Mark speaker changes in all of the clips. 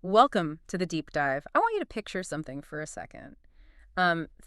Speaker 1: Welcome to the deep dive. I want you to picture something for a second.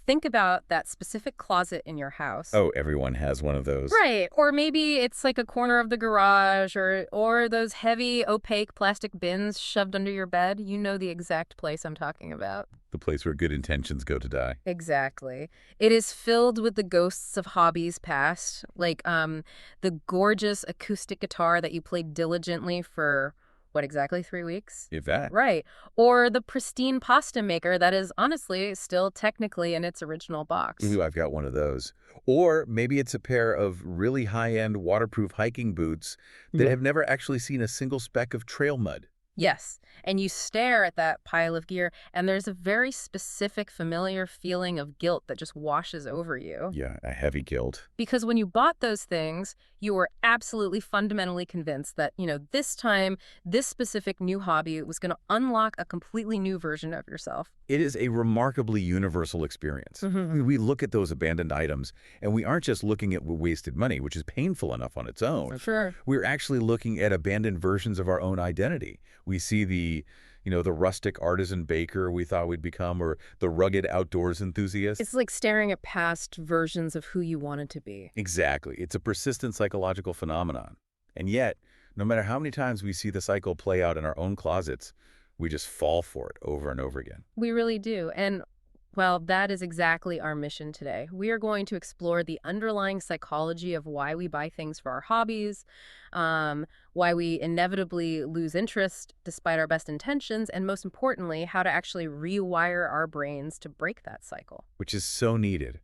Speaker 1: Think about that specific closet in your house.
Speaker 2: Oh, everyone has one of those.
Speaker 1: Right. Or maybe it's like a corner of the garage or those heavy opaque plastic bins shoved under your bed. You know the exact place I'm talking about.
Speaker 2: The place where good intentions go to die.
Speaker 1: Exactly. It is filled with the ghosts of hobbies past, like the gorgeous acoustic guitar that you played diligently for what exactly, 3 weeks?
Speaker 2: If that.
Speaker 1: Right. Or the pristine pasta maker that is honestly still technically in its original box.
Speaker 2: Ooh, I've got one of those. Or maybe it's a pair of really high-end waterproof hiking boots that
Speaker 1: Yeah.
Speaker 2: have never actually seen a single speck of trail mud.
Speaker 1: Yes. And you stare at that pile of gear, and there's a very specific, familiar feeling of guilt that just washes over you.
Speaker 2: Yeah, a heavy guilt.
Speaker 1: Because when you bought those things, you were absolutely fundamentally convinced that, this time, this specific new hobby was going to unlock a completely new version of yourself.
Speaker 2: It is a remarkably universal experience. I mean, we look at those abandoned items, and we aren't just looking at wasted money, which is painful enough on its own.
Speaker 1: Sure.
Speaker 2: We're actually looking at abandoned versions of our own identity. We see the rustic artisan baker we thought we'd become, or the rugged outdoors enthusiast.
Speaker 1: It's like staring at past versions of who you wanted to be.
Speaker 2: Exactly. It's a persistent psychological phenomenon. And yet, no matter how many times we see the cycle play out in our own closets, we just fall for it over and over again.
Speaker 1: We really do. And, well, that is exactly our mission today. We are going to explore the underlying psychology of why we buy things for our hobbies, why we inevitably lose interest despite our best intentions, and most importantly, how to actually rewire our brains to break that cycle.
Speaker 2: Which is so needed.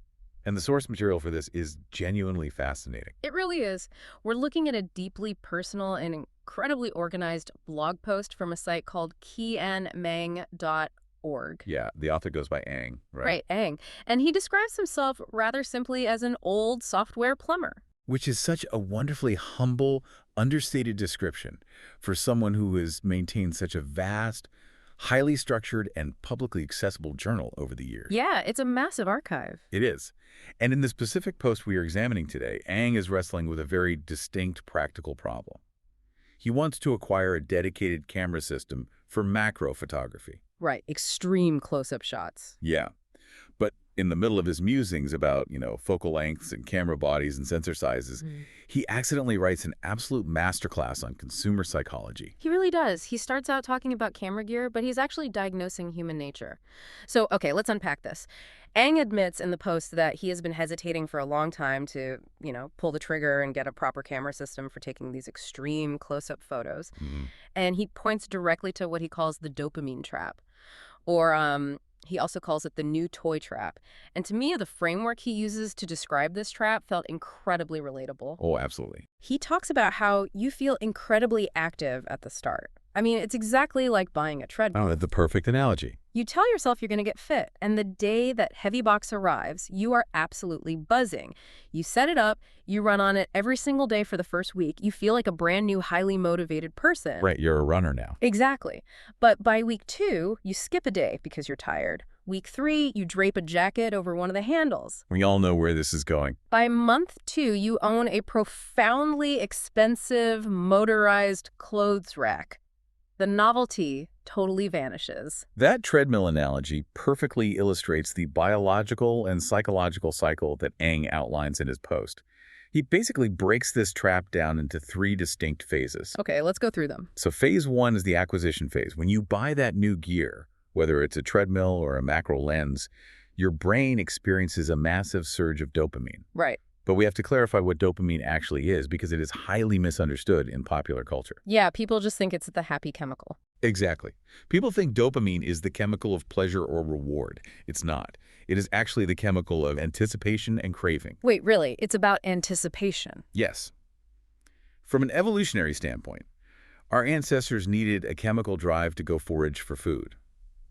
Speaker 2: And the source material for this is genuinely fascinating.
Speaker 1: It really is. We're looking at a deeply personal and incredibly organized blog post from a site called kianmeng.org.
Speaker 2: Yeah, the author goes by Ang, right?
Speaker 1: Right, Ang. And he describes himself rather simply as an old software plumber.
Speaker 2: Which is such a wonderfully humble, understated description for someone who has maintained such a vast, highly structured, and publicly accessible journal over the years.
Speaker 1: Yeah, it's a massive archive.
Speaker 2: It is. And in the specific post we are examining today, Ang is wrestling with a very distinct practical problem. He wants to acquire a dedicated camera system for macro photography.
Speaker 1: Right, extreme close-up shots.
Speaker 2: Yeah. But in the middle of his musings about, focal lengths and camera bodies and sensor sizes, he accidentally writes an absolute masterclass on consumer psychology.
Speaker 1: He really does. He starts out talking about camera gear, but he's actually diagnosing human nature. So, okay, let's unpack this. Ang admits in the post that he has been hesitating for a long time to, pull the trigger and get a proper camera system for taking these extreme close-up photos. And he points directly to what he calls the dopamine trap. Or he also calls it the new toy trap. And to me, the framework he uses to describe this trap felt incredibly relatable.
Speaker 2: Oh, absolutely.
Speaker 1: He talks about how you feel incredibly active at the start. I mean, it's exactly like buying a treadmill.
Speaker 2: Oh, that's the perfect analogy.
Speaker 1: You tell yourself you're going to get fit, and the day that heavy box arrives, you are absolutely buzzing. You set it up, you run on it every single day for the first week. You feel like a brand new, highly motivated person.
Speaker 2: Right, you're a runner now.
Speaker 1: Exactly. But by week 2, you skip a day because you're tired. Week 3, you drape a jacket over one of the handles.
Speaker 2: We all know where this is going.
Speaker 1: By month 2, you own a profoundly expensive motorized clothes rack. The novelty totally vanishes.
Speaker 2: That treadmill analogy perfectly illustrates the biological and psychological cycle that Ang outlines in his post. He basically breaks this trap down into 3 distinct phases.
Speaker 1: Okay, let's go through them.
Speaker 2: So phase 1 is the acquisition phase. When you buy that new gear, whether it's a treadmill or a macro lens, your brain experiences a massive surge of dopamine.
Speaker 1: Right.
Speaker 2: But we have to clarify what dopamine actually is because it is highly misunderstood in popular culture.
Speaker 1: Yeah, people just think it's the happy chemical.
Speaker 2: Exactly. People think dopamine is the chemical of pleasure or reward. It's not. It is actually the chemical of anticipation and craving.
Speaker 1: Wait, really? It's about anticipation.
Speaker 2: Yes. From an evolutionary standpoint, our ancestors needed a chemical drive to go forage for food,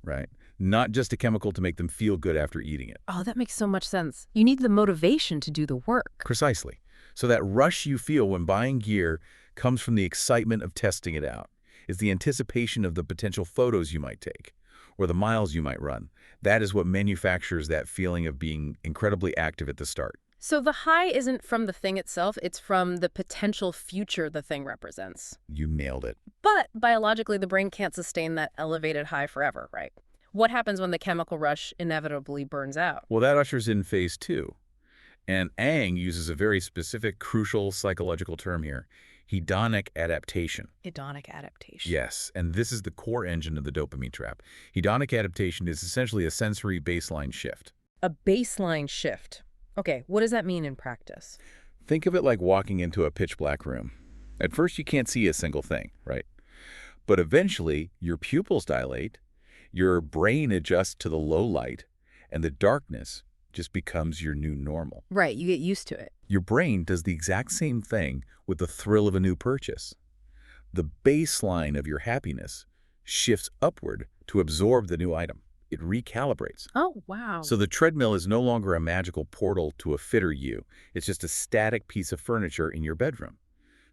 Speaker 2: right? Not just a chemical to make them feel good after eating it.
Speaker 1: Oh, that makes so much sense. You need the motivation to do the work.
Speaker 2: Precisely. So that rush you feel when buying gear comes from the excitement of testing it out. It's the anticipation of the potential photos you might take or the miles you might run. That is what manufactures that feeling of being incredibly active at the start.
Speaker 1: So the high isn't from the thing itself, it's from the potential future the thing represents.
Speaker 2: You nailed it.
Speaker 1: But biologically, the brain can't sustain that elevated high forever, right? What happens when the chemical rush inevitably burns out?
Speaker 2: Well, that ushers in phase two. And Ang uses a very specific, crucial psychological term here, hedonic adaptation.
Speaker 1: Hedonic adaptation.
Speaker 2: Yes, and this is the core engine of the dopamine trap. Hedonic adaptation is essentially a sensory baseline shift.
Speaker 1: A baseline shift. Okay, what does that mean in practice?
Speaker 2: Think of it like walking into a pitch-black room. At first, you can't see a single thing, right? But eventually, your pupils dilate, your brain adjusts to the low light, and the darkness just becomes your new normal.
Speaker 1: Right, you get used to it.
Speaker 2: Your brain does the exact same thing with the thrill of a new purchase. The baseline of your happiness shifts upward to absorb the new item. It recalibrates.
Speaker 1: Oh, wow.
Speaker 2: So the treadmill is no longer a magical portal to a fitter you. It's just a static piece of furniture in your bedroom.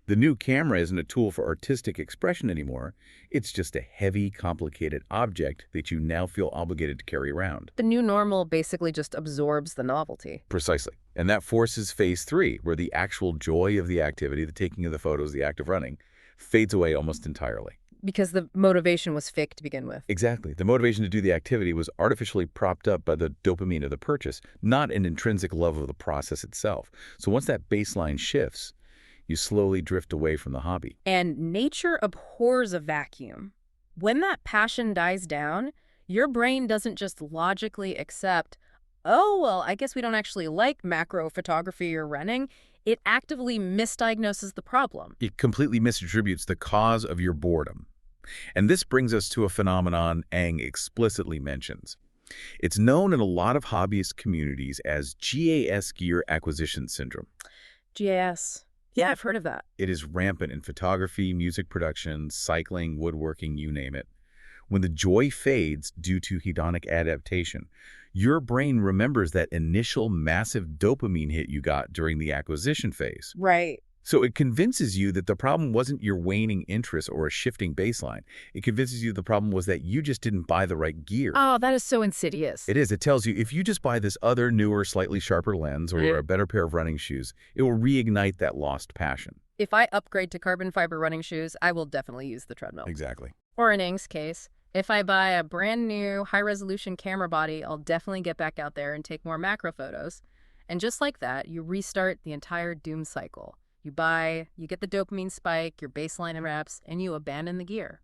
Speaker 2: The new camera isn't a tool for artistic expression anymore. It's just a heavy, complicated object that you now feel obligated to carry around.
Speaker 1: The new normal basically just absorbs the novelty.
Speaker 2: Precisely. And that forces phase three, where the actual joy of the activity, the taking of the photos, the act of running, fades away almost entirely.
Speaker 1: Because the motivation was fake to begin with.
Speaker 2: Exactly. The motivation to do the activity was artificially propped up by the dopamine of the purchase, not an intrinsic love of the process itself. So once that baseline shifts, you slowly drift away from the hobby.
Speaker 1: And nature abhors a vacuum. When that passion dies down, your brain doesn't just logically accept, oh, well, I guess we don't actually like macro photography or running. It actively misdiagnoses the problem.
Speaker 2: It completely misattributes the cause of your boredom. And this brings us to a phenomenon Ang explicitly mentions. It's known in a lot of hobbyist communities as GAS, gear acquisition syndrome.
Speaker 1: GAS. Yeah, I've heard of that.
Speaker 2: It is rampant in photography, music production, cycling, woodworking, you name it. When the joy fades due to hedonic adaptation, your brain remembers that initial massive dopamine hit you got during the acquisition phase.
Speaker 1: Right.
Speaker 2: So it convinces you that the problem wasn't your waning interest or a shifting baseline. It convinces you the problem was that you just didn't buy the right gear.
Speaker 1: Oh, that is so insidious.
Speaker 2: It is. It tells you if you just buy this other, newer, slightly sharper lens or a better pair of running shoes, it will reignite that lost passion.
Speaker 1: If I upgrade to carbon fiber running shoes, I will definitely use the treadmill.
Speaker 2: Exactly.
Speaker 1: Or in Ang's case, if I buy a brand new high-resolution camera body, I'll definitely get back out there and take more macro photos. And just like that, you restart the entire doom cycle. You buy, you get the dopamine spike, your baseline erupts, and you abandon the gear.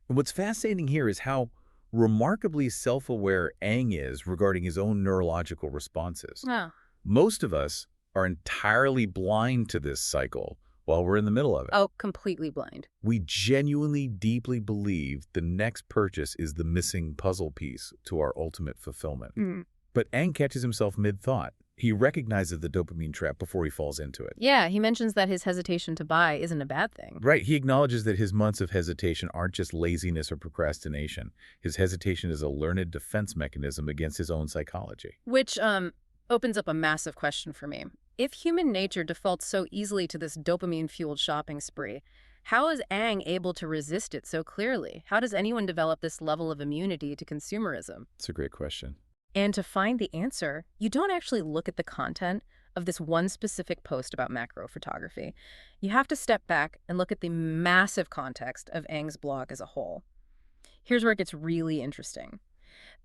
Speaker 2: And what's fascinating here is how remarkably self-aware Ang is regarding his own neurological responses.
Speaker 1: Oh.
Speaker 2: Most of us are entirely blind to this cycle while we're in the middle of it.
Speaker 1: Oh, completely blind.
Speaker 2: We genuinely, deeply believe the next purchase is the missing puzzle piece to our ultimate fulfillment. But Ang catches himself mid-thought. He recognizes the dopamine trap before he falls into it.
Speaker 1: Yeah, he mentions that his hesitation to buy isn't a bad thing.
Speaker 2: Right. He acknowledges that his months of hesitation aren't just laziness or procrastination. His hesitation is a learned defense mechanism against his own psychology.
Speaker 1: Which opens up a massive question for me. If human nature defaults so easily to this dopamine-fueled shopping spree, how is Ang able to resist it so clearly? How does anyone develop this level of immunity to consumerism?
Speaker 2: It's a great question.
Speaker 1: And to find the answer, you don't actually look at the content of this one specific post about macro photography. You have to step back and look at the massive context of Ang's blog as a whole. Here's where it gets really interesting.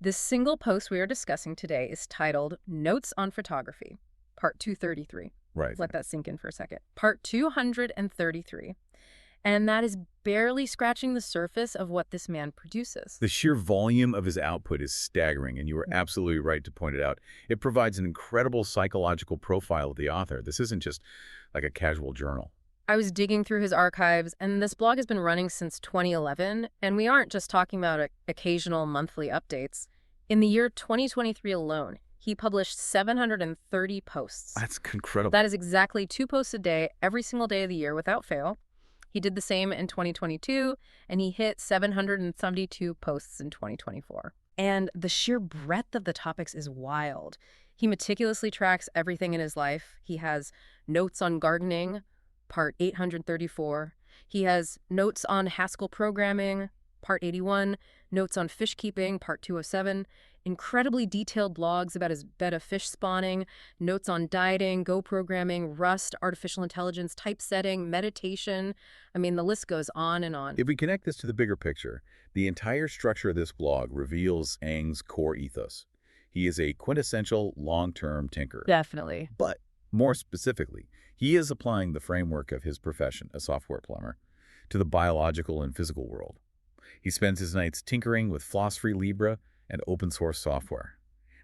Speaker 1: This single post we are discussing today is titled Notes on Photography, Part 233.
Speaker 2: Right.
Speaker 1: Let that sink in for a second. Part 233. And that is barely scratching the surface of what this man produces.
Speaker 2: The sheer volume of his output is staggering, and you were absolutely right to point it out. It provides an incredible psychological profile of the author. This isn't just like a casual journal.
Speaker 1: I was digging through his archives, and this blog has been running since 2011, and we aren't just talking about occasional monthly updates. In the year 2023 alone, he published 730 posts.
Speaker 2: That's incredible.
Speaker 1: That is exactly 2 posts a day, every single day of the year without fail. He did the same in 2022, and he hit 772 posts in 2024. And the sheer breadth of the topics is wild. He meticulously tracks everything in his life. He has notes on gardening, part 834. He has notes on Haskell programming, Part 81, Notes on Fish Keeping, Part 207, incredibly detailed blogs about his betta fish spawning, notes on dieting, Go programming, Rust, artificial intelligence, typesetting, meditation. I mean, the list goes on and on.
Speaker 2: If we connect this to the bigger picture, the entire structure of this blog reveals Eng's core ethos. He is a quintessential long-term tinkerer.
Speaker 1: Definitely.
Speaker 2: But more specifically, he is applying the framework of his profession, a software plumber, to the biological and physical world. He spends his nights tinkering with floss-free Libra and open-source software.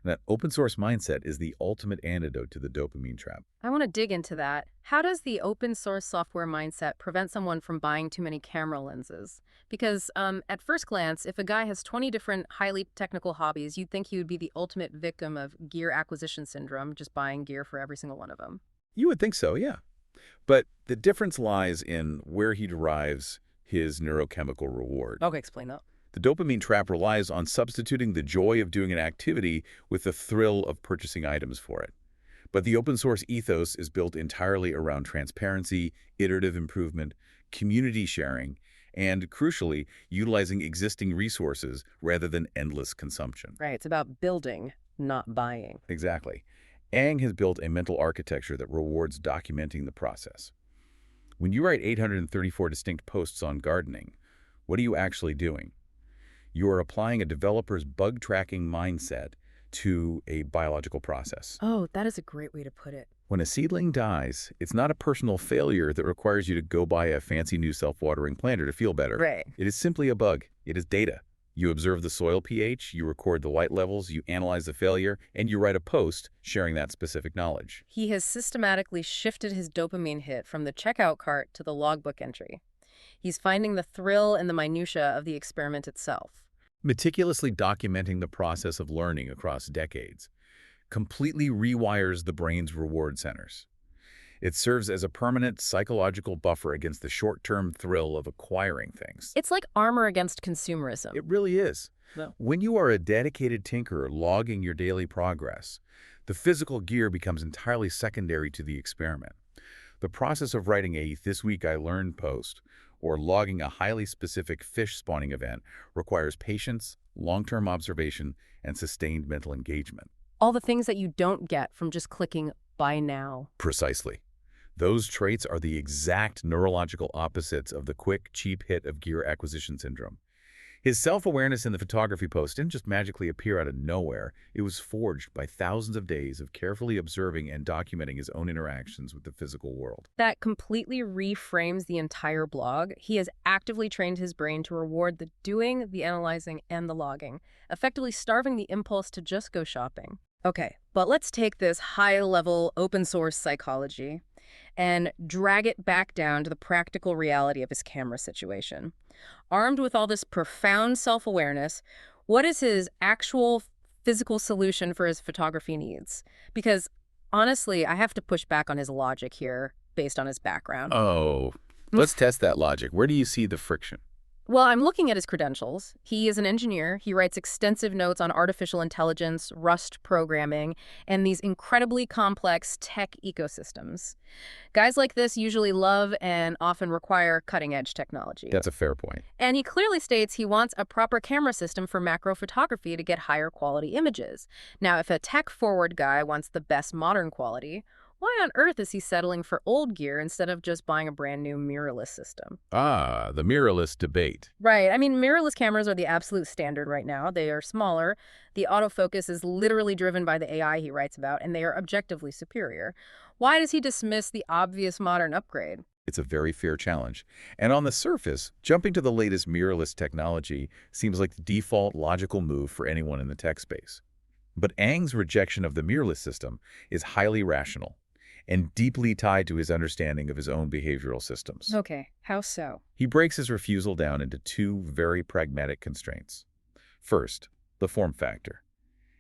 Speaker 2: And that open-source mindset is the ultimate antidote to the dopamine trap.
Speaker 1: I want to dig into that. How does the open source software mindset prevent someone from buying too many camera lenses? Because at first glance, if a guy has 20 different highly technical hobbies, you'd think he would be the ultimate victim of gear acquisition syndrome, just buying gear for every single one of them.
Speaker 2: You would think so, yeah. But the difference lies in where he derives his neurochemical reward.
Speaker 1: Okay, explain that.
Speaker 2: The dopamine trap relies on substituting the joy of doing an activity with the thrill of purchasing items for it. But the open source ethos is built entirely around transparency, iterative improvement, community sharing, and, crucially, utilizing existing resources rather than endless consumption.
Speaker 1: Right, it's about building, not buying.
Speaker 2: Exactly. Eng has built a mental architecture that rewards documenting the process. When you write 834 distinct posts on gardening, what are you actually doing? You are applying a developer's bug tracking mindset to a biological process.
Speaker 1: Oh, that is a great way to put it.
Speaker 2: When a seedling dies, it's not a personal failure that requires you to go buy a fancy new self-watering planter to feel better.
Speaker 1: Right.
Speaker 2: It is simply a bug. It is data. You observe the soil pH, you record the light levels, you analyze the failure, and you write a post sharing that specific knowledge.
Speaker 1: He has systematically shifted his dopamine hit from the checkout cart to the logbook entry. He's finding the thrill in the minutia of the experiment itself.
Speaker 2: Meticulously documenting the process of learning across decades completely rewires the brain's reward centers. It serves as a permanent psychological buffer against the short-term thrill of acquiring things.
Speaker 1: It's like armor against consumerism.
Speaker 2: It really is.
Speaker 1: No.
Speaker 2: When you are a dedicated tinkerer logging your daily progress, the physical gear becomes entirely secondary to the experiment. The process of writing a "This Week I Learned" post or logging a highly specific fish spawning event requires patience, long-term observation, and sustained mental engagement.
Speaker 1: All the things that you don't get from just clicking buy now.
Speaker 2: Precisely. Those traits are the exact neurological opposites of the quick, cheap hit of gear acquisition syndrome. His self-awareness in the photography post didn't just magically appear out of nowhere. It was forged by thousands of days of carefully observing and documenting his own interactions with the physical world.
Speaker 1: That completely reframes the entire blog. He has actively trained his brain to reward the doing, the analyzing, and the logging, effectively starving the impulse to just go shopping. Okay, but let's take this high-level open-source psychology and drag it back down to the practical reality of his camera situation. Armed with all this profound self-awareness, what is his actual physical solution for his photography needs? Because, honestly, I have to push back on his logic here based on his background.
Speaker 2: Oh, let's test that logic. Where do you see the friction?
Speaker 1: Well, I'm looking at his credentials. He is an engineer. He writes extensive notes on artificial intelligence, Rust programming, and these incredibly complex tech ecosystems. Guys like this usually love and often require cutting-edge technology.
Speaker 2: That's a fair point.
Speaker 1: And he clearly states he wants a proper camera system for macro photography to get higher quality images. Now, if a tech-forward guy wants the best modern quality, why on earth is he settling for old gear instead of just buying a brand new mirrorless system?
Speaker 2: Ah, the mirrorless debate.
Speaker 1: Right. I mean, mirrorless cameras are the absolute standard right now. They are smaller. The autofocus is literally driven by the AI he writes about, and they are objectively superior. Why does he dismiss the obvious modern upgrade?
Speaker 2: It's a very fair challenge. And on the surface, jumping to the latest mirrorless technology seems like the default logical move for anyone in the tech space. But Eng's rejection of the mirrorless system is highly rational and deeply tied to his understanding of his own behavioral systems.
Speaker 1: Okay, how so?
Speaker 2: He breaks his refusal down into two very pragmatic constraints. First, the form factor.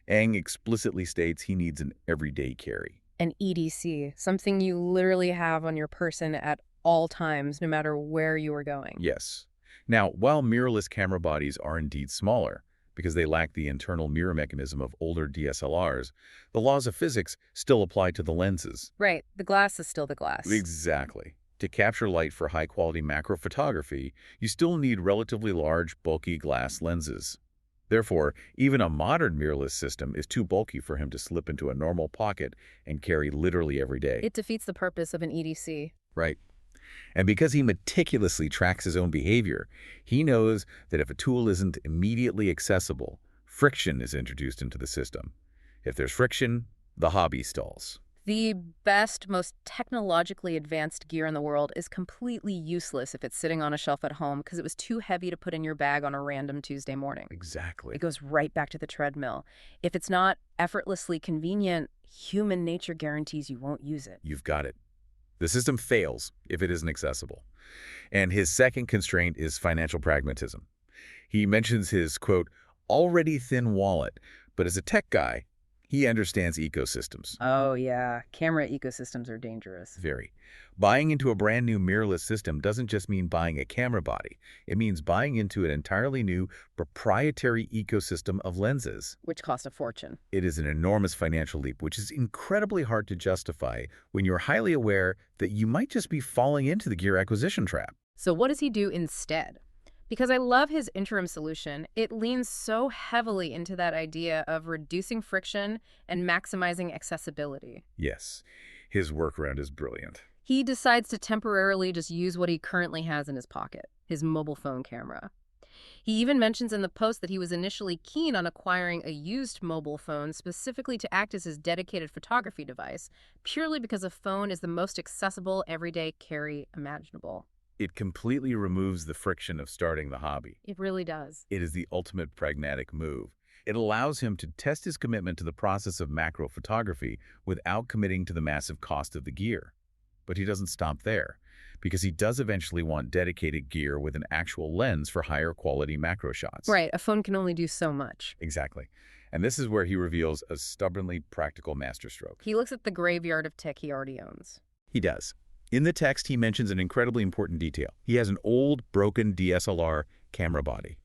Speaker 2: Eng explicitly states he needs an everyday carry.
Speaker 1: An EDC, something you literally have on your person at all times, no matter where you are going.
Speaker 2: Yes. Now, while mirrorless camera bodies are indeed smaller, because they lack the internal mirror mechanism of older DSLRs, the laws of physics still apply to the lenses.
Speaker 1: Right, the glass is still the glass.
Speaker 2: Exactly. To capture light for high-quality macro photography, you still need relatively large, bulky glass lenses. Therefore, even a modern mirrorless system is too bulky for him to slip into a normal pocket and carry literally every day.
Speaker 1: It defeats the purpose of an EDC.
Speaker 2: Right. And because he meticulously tracks his own behavior, he knows that if a tool isn't immediately accessible, friction is introduced into the system. If there's friction, the hobby stalls.
Speaker 1: The best, most technologically advanced gear in the world is completely useless if it's sitting on a shelf at home because it was too heavy to put in your bag on a random Tuesday morning.
Speaker 2: Exactly.
Speaker 1: It goes right back to the treadmill. If it's not effortlessly convenient, human nature guarantees you won't use it.
Speaker 2: You've got it. The system fails if it isn't accessible. And his second constraint is financial pragmatism. He mentions his, quote, already thin wallet, but as a tech guy, he understands ecosystems.
Speaker 1: Oh, yeah. Camera ecosystems are dangerous.
Speaker 2: Very. Buying into a brand new mirrorless system doesn't just mean buying a camera body. It means buying into an entirely new proprietary ecosystem of lenses.
Speaker 1: Which cost a fortune.
Speaker 2: It is an enormous financial leap, which is incredibly hard to justify when you're highly aware that you might just be falling into the gear acquisition trap.
Speaker 1: So what does he do instead? Because I love his interim solution, it leans so heavily into that idea of reducing friction and maximizing accessibility.
Speaker 2: Yes, his workaround is brilliant.
Speaker 1: He decides to temporarily just use what he currently has in his pocket, his mobile phone camera. He even mentions in the post that he was initially keen on acquiring a used mobile phone specifically to act as his dedicated photography device, purely because a phone is the most accessible everyday carry imaginable.
Speaker 2: It completely removes the friction of starting the hobby.
Speaker 1: It really does.
Speaker 2: It is the ultimate pragmatic move. It allows him to test his commitment to the process of macro photography without committing to the massive cost of the gear. But he doesn't stop there, because he does eventually want dedicated gear with an actual lens for higher quality macro shots.
Speaker 1: Right, a phone can only do so much.
Speaker 2: Exactly. And this is where he reveals a stubbornly practical masterstroke.
Speaker 1: He looks at the graveyard of tech he already owns.
Speaker 2: He does. In the text, he mentions an incredibly important detail. He has an old, broken DSLR camera body.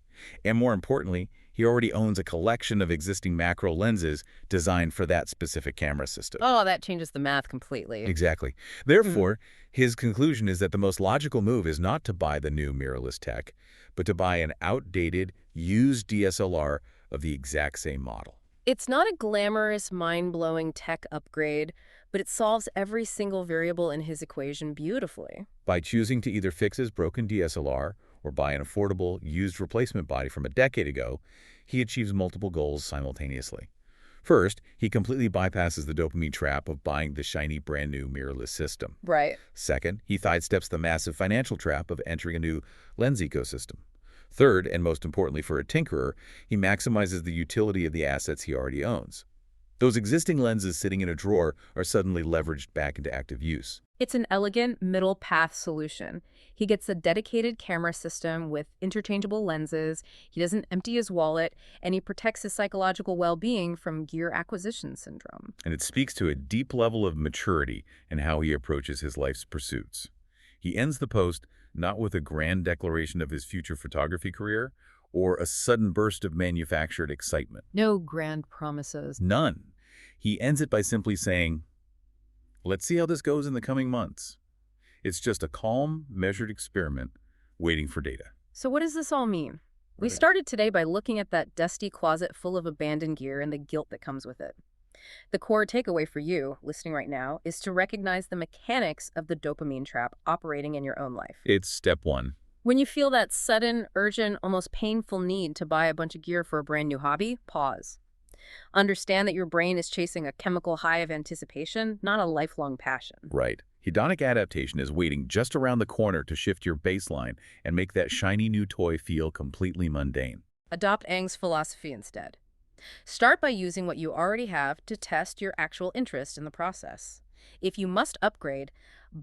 Speaker 2: And more importantly, he already owns a collection of existing macro lenses designed for that specific camera system.
Speaker 1: Oh, that changes the math completely.
Speaker 2: Exactly. Therefore, his conclusion is that the most logical move is not to buy the new mirrorless tech, but to buy an outdated, used DSLR of the exact same model.
Speaker 1: It's not a glamorous, mind-blowing tech upgrade, but it solves every single variable in his equation beautifully.
Speaker 2: By choosing to either fix his broken DSLR or buy an affordable, used replacement body from a decade ago, he achieves multiple goals simultaneously. First, he completely bypasses the dopamine trap of buying the shiny brand new mirrorless system.
Speaker 1: Right.
Speaker 2: Second, he sidesteps the massive financial trap of entering a new lens ecosystem. Third, and most importantly for a tinkerer, he maximizes the utility of the assets he already owns. Those existing lenses sitting in a drawer are suddenly leveraged back into active use.
Speaker 1: It's an elegant middle path solution. He gets a dedicated camera system with interchangeable lenses, he doesn't empty his wallet, and he protects his psychological well-being from gear acquisition syndrome.
Speaker 2: And it speaks to a deep level of maturity in how he approaches his life's pursuits. He ends the post not with a grand declaration of his future photography career or a sudden burst of manufactured excitement.
Speaker 1: No grand promises.
Speaker 2: None. He ends it by simply saying, let's see how this goes in the coming months. It's just a calm, measured experiment waiting for data.
Speaker 1: So what does this all mean? We
Speaker 2: Right.
Speaker 1: started today by looking at that dusty closet full of abandoned gear and the guilt that comes with it. The core takeaway for you, listening right now, is to recognize the mechanics of the dopamine trap operating in your own life.
Speaker 2: It's step one.
Speaker 1: When you feel that sudden, urgent, almost painful need to buy a bunch of gear for a brand new hobby, pause. Understand that your brain is chasing a chemical high of anticipation, not a lifelong passion.
Speaker 2: Right. Hedonic adaptation is waiting just around the corner to shift your baseline and make that shiny new toy feel completely mundane.
Speaker 1: Adopt Aang's philosophy instead. Start by using what you already have to test your actual interest in the process. If you must upgrade,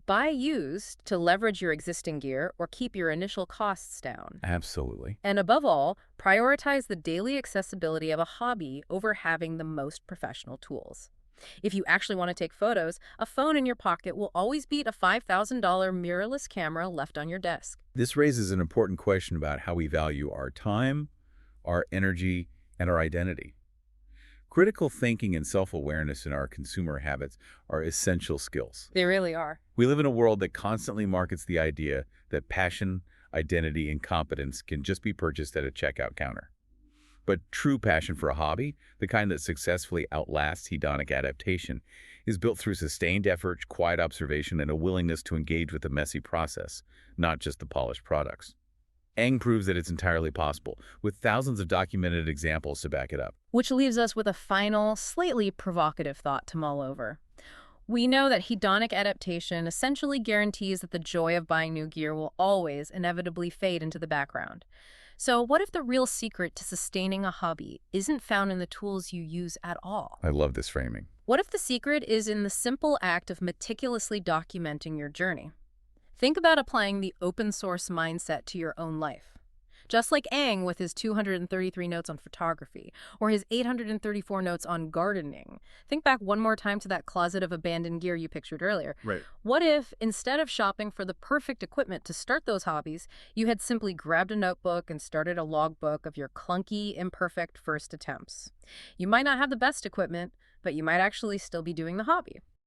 Speaker 1: buy used to leverage your existing gear or keep your initial costs down.
Speaker 2: Absolutely.
Speaker 1: And above all, prioritize the daily accessibility of a hobby over having the most professional tools. If you actually want to take photos, a phone in your pocket will always beat a $5,000 mirrorless camera left on your desk.
Speaker 2: This raises an important question about how we value our time, our energy, and our identity. Critical thinking and self-awareness in our consumer habits are essential skills.
Speaker 1: They really are.
Speaker 2: We live in a world that constantly markets the idea that passion, identity, and competence can just be purchased at a checkout counter. But true passion for a hobby, the kind that successfully outlasts hedonic adaptation, is built through sustained effort, quiet observation, and a willingness to engage with the messy process, not just the polished products. Eng proves that it's entirely possible, with thousands of documented examples to back it up.
Speaker 1: Which leaves us with a final, slightly provocative thought to mull over. We know that hedonic adaptation essentially guarantees that the joy of buying new gear will always inevitably fade into the background. So what if the real secret to sustaining a hobby isn't found in the tools you use at all?
Speaker 2: I love this framing.
Speaker 1: What if the secret is in the simple act of meticulously documenting your journey? Think about applying the open source mindset to your own life. Just like Aang with his 233 notes on photography, or his 834 notes on gardening. Think back one more time to that closet of abandoned gear you pictured earlier.
Speaker 2: Right.
Speaker 1: What if, instead of shopping for the perfect equipment to start those hobbies, you had simply grabbed a notebook and started a logbook of your clunky, imperfect first attempts? You might not have the best equipment, but you might actually still be doing the hobby.